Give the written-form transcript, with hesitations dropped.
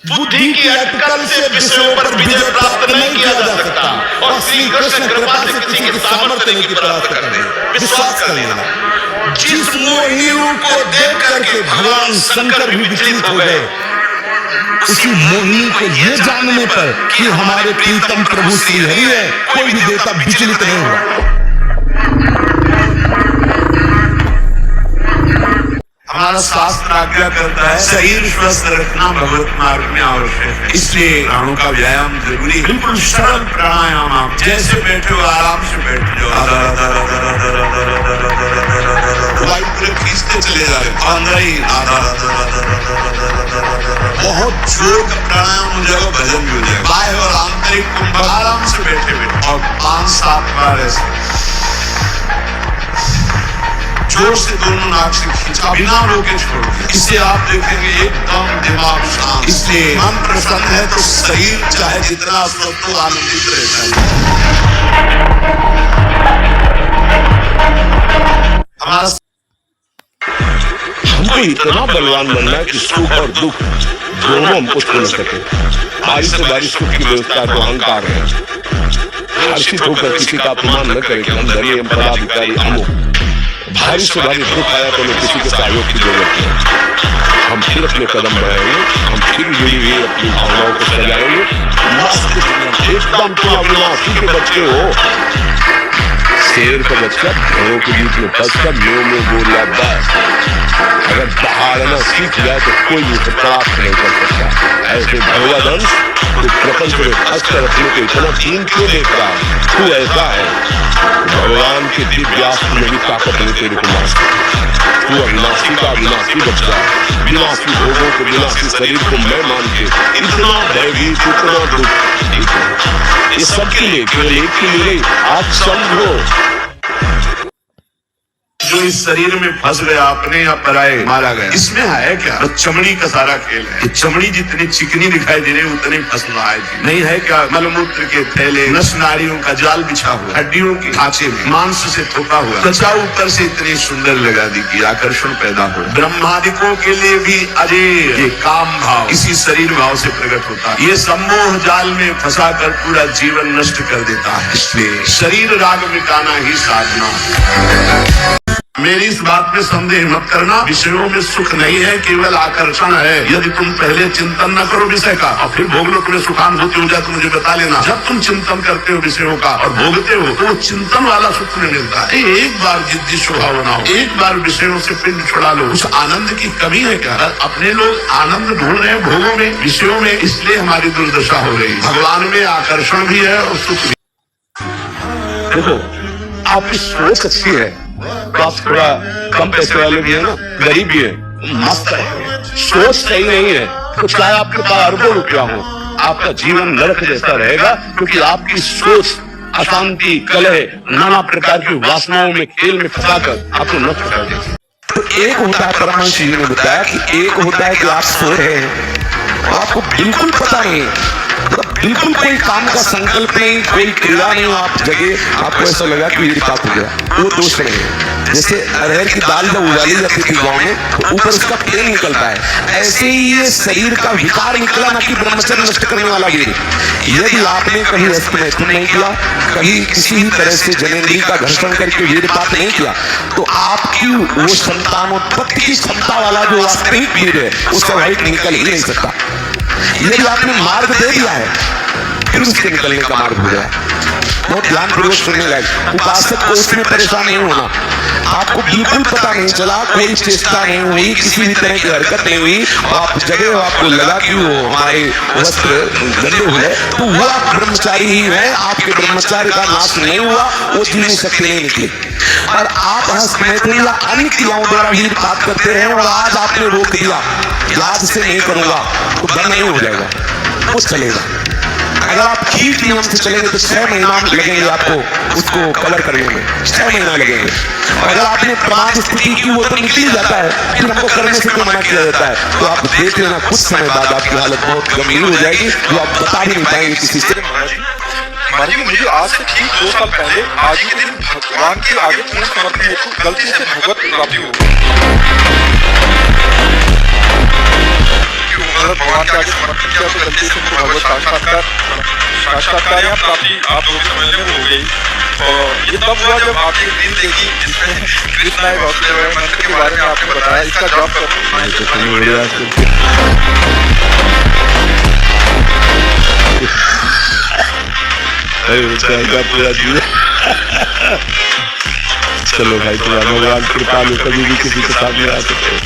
बुद्धि की अटकल से विषयों पर विजय प्राप्त नहीं किया जा सकता और श्री कृष्ण कृपा से किसी के सामर्थ्य नहीं की प्राप्त करने, विश्वास कर लेना। जिस मोहिनी रूप को देख करके भगवान शंकर भी विचलित हो गए, उसी मोहिनी को ये जानने पर कि हमारे प्रीतम प्रभु श्री हरि है, कोई भी देवता विचलित नहीं हुआ। हमारा शास्त्र आज्ञा करता है शरीर स्वस्थ रखना भगवत मार्ग में आवश्यक है, इसलिए प्राणों का व्यायाम जरूरी है। बिल्कुल सरल प्राणायाम, आप जैसे बैठे हो आराम से बैठ जाओ, वायु पूरे खींचते चले जा रहे अंदर ही बहुत जोर का प्राणायाम हो जाएगा, भजन भी हो जाएगा। बाह्य और आंतरिक कुंभ आराम से बैठे बैठे और 5-7 बार ऐसे जोर से दोनों नाक से खींचा, बिना रोके छोड़ो। इससे आप देखेंगे एकदम दिमाग शांत, इसलिए मन प्रसन्न है तो शरीर चाहे जितना अस्वस्थ हो आनंदित रहता है। हमारा हमको इतना बलवान बनना है कि सुख और दुख दोनों हमको छोड़ सके। बारिश से बारिश सुख की व्यवस्था तो अहंकार है, हर्षित होकर किसी का अपमान न करे कि हम धनी हम पदाधिकारी अमुक। भारी से भारी दुख आया तो हमें किसी के सहयोग की जरूरत है। हम फिर अपने कदम बढ़ाएंगे, हम फिर जुड़ी हुई अपनी भावनाओं को सजाएंगे। एकदम तुम अविनाशी के बच्चे हो, शेर का बच्चा घरों के बीच में फंस कर में बोल जाता है। अगर दहाड़ना सीख जाए तो कोई उसे प्राप्त नहीं कर सकता। ऐसे भगवान तो प्रपंच में फंस कर अपने को इतना दीन क्यों देख रहा है? तू ऐसा है, भगवान के दिव्यास्त्र में भी ताकत नहीं तेरे को मार सकती। तू अविनाशी का अविनाशी बच्चा, विनाशी भोगों को विनाशी शरीर को मैं मान के इतना भयभीत इतना दुख, ये सबके लिए केवल एक के लिए आप समझो। जो इस शरीर में फंस गया अपने या पराए मारा गया, इसमें है क्या? तो चमड़ी का सारा खेल है। चमड़ी जितनी चिकनी दिखाई दे रही उतनी फंसना है नहीं है क्या? मलमूत्र के थैले, नस नाड़ियों का जाल बिछा हुआ, हड्डियों के ढांचे में मांस से थोपा हुआ, त्वचा ऊपर से इतनी सुंदर लगा दी कि आकर्षण पैदा हो। ब्रह्मादिकों के लिए भी अजय ये काम भाव इसी शरीर भाव से प्रकट होता है। ये सम्मोह जाल में फंसा कर पूरा जीवन नष्ट कर देता है। इसलिए शरीर राग मिटाना ही साधना। मेरी इस बात में संदेह मत करना, विषयों में सुख नहीं है, केवल आकर्षण है। यदि तुम पहले चिंतन न करो विषय का और फिर भोग लो, तुम्हें सुखानुभूति हो जाए तो मुझे बता लेना। जब तुम चिंतन करते हो विषयों का और भोगते हो तो चिंतन वाला सुख तुम्हें मिलता है। एक बार जिद्दी स्वभाव बनाओ, एक बार विषयों से पिंड छुड़ा लो, उस आनंद की कमी है क्या? अपने लोग आनंद ढूंढ रहे हैं भोगों में, विषयों में, इसलिए हमारी दुर्दशा हो रही। भगवान में आकर्षण भी है और सुख भी। देखो आपकी सोच अच्छी है, आप थोड़ा कम पैसे वाले भी है ना, गरीब भी है, मस्त है। सोच सही नहीं है तो चाहे आपके पास अरबों रुपया हो, आपका जीवन नरक जैसा रहेगा, क्योंकि आपकी सोच अशांति, कलह, नाना प्रकार की वासनाओं में खेल में फंसाकर आपको नष्ट कर देगी। तो एक होता है, परमहंस जी ने बताया कि एक होता है कि आप सो रहे हैं, आपको बिल्कुल पता नहीं, बिल्कुल कोई काम का संकल्प नहीं, कोई क्रिया नहीं, आप जगे, आपको ऐसा लगा कि ये पाप हो गया, वो दोष नहीं है। जैसे अरहर की दाल जब उबाली जाती थी गाँव में तो ऊपर उसका तेल निकलता है, ऐसे ही ये शरीर का विकार निकला ना कि ब्रह्मचर्य नष्ट करने वाला गिरी। यदि आपने कहीं हस्तमैथुन नहीं किया, कहीं किसी भी तरह से जनेंद्रिय का घर्षण करके वीर्यपात नहीं किया, तो आपकी वो संतानोत्पत्ति की क्षमता वाला जो वास्तविक वीर है वो स्वाभाविक निकल ही नहीं सकता। यदि आपने मार्ग दे दिया है फिर उसके निकलने का मार्ग हो जाए। बहुत ध्यान पूर्वक सुनने लायक। उपासक को उसमें परेशान नहीं होना, आपको बिल्कुल पता नहीं चला, कोई चेष्टा नहीं हुई, किसी भी तरह की हरकत नहीं हुई, आप जगह आपको लगा कि वो हमारे वस्त्र गंदे हुए, तो वो आप ब्रह्मचारी ही है, आपके ब्रह्मचार्य का नाश नहीं हुआ, वो जीवनी शक्ति नहीं निकली। और आप हस्तमैथुन या अन्य क्रियाओं द्वारा वीर्यपात करते रहे और आज आपने रोक दिया, आज से नहीं करूंगा, तो बंद नहीं हो जाएगा, वो चलेगा। अगर आप ठीक नियम से चलेंगे तो 6 महीना लगेंगे आपको उसको कवर करने में, 6 महीना लगेंगे। और अगर आपने प्रमाद स्थिति की वो तो निकल ही जाता है, फिर हमको करने से क्यों मना किया जाता है? तो आप देख लेना कुछ समय बाद आपकी हालत बहुत गंभीर हो जाएगी, जो आप बता भी नहीं पाएंगे किसी से। महाराज जी, मुझे आज से ठीक 2 साल पहले आज ही के दिन भगवान के आगे पूर्ण समर्पण हेतु गलती से भगवत प्राप्ति हो गई। भगवान के आगे समर्पित किया तो गलती से भगवत साक्षात्कार या प्राप्ति आप लोगों के समझने में हो गई। और ये तब हुआ जब आपने दिन देखी जिसमें कृष्ण मंत्र के बारे में आपने बताया, इसका जवाब चलो भाई, तुम्हारा भगवान कृपा में कभी भी किसी के सामने आ सकते हो।